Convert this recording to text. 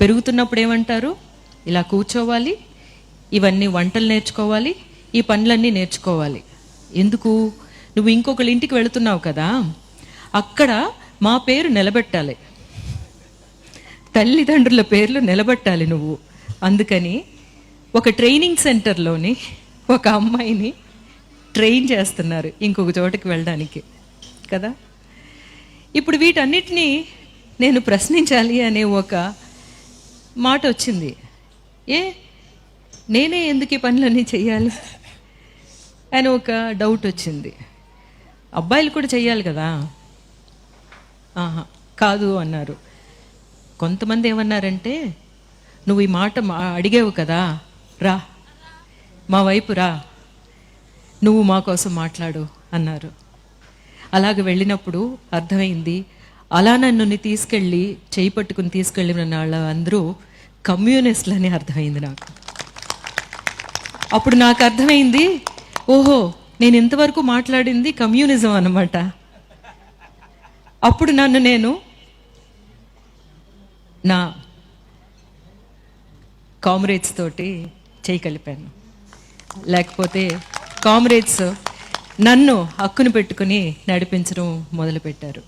పెరుగుతున్నప్పుడు ఏమంటారు, ఇలా కూర్చోవాలి, ఇవన్నీ వంటలు నేర్చుకోవాలి, ఈ పనులన్నీ నేర్చుకోవాలి. ఎందుకు? నువ్వు ఇంకొకళ్ళ ఇంటికి వెళుతున్నావు కదా, అక్కడ మా పేరు నిలబెట్టాలి, తల్లిదండ్రుల పేర్లు నిలబెట్టాలి నువ్వు. అందుకని ఒక ట్రైనింగ్ సెంటర్లోని ఒక అమ్మాయిని ట్రైన్ చేస్తున్నారు ఇంకొక చోటకి వెళ్ళడానికి కదా. ఇప్పుడు వీటన్నిటినీ నేను ప్రశ్నించాలి అనే ఒక మాట వచ్చింది. నేనే ఎందుకు ఈ పనులన్నీ చెయ్యాలి అని ఒక డౌట్ వచ్చింది. అబ్బాయిలు కూడా చెయ్యాలి కదా. కాదు అన్నారు. కొంతమంది ఏమన్నారంటే, నువ్వు ఈ మాట అడిగావు కదా, రా మా వైపు రా, నువ్వు మా కోసం మాట్లాడు అన్నారు. అలాగ వెళ్ళినప్పుడు అర్థమైంది, అలా నన్ను తీసుకెళ్ళి చేయి పట్టుకుని తీసుకెళ్ళిన వాళ్ళు అందరూ కమ్యూనిస్టులని అర్థమైంది నాకు. అప్పుడు నాకు అర్థమైంది, ఓహో నేను ఇంతవరకు మాట్లాడింది కమ్యూనిజం అన్నమాట. అప్పుడు నన్ను నేను నా కామ్రేడ్స్ తోటి చేయి కలిపాను. లేకపోతే కామ్రేడ్స్ నన్ను హక్కును పెట్టుకుని నడిపించడం మొదలుపెట్టారు.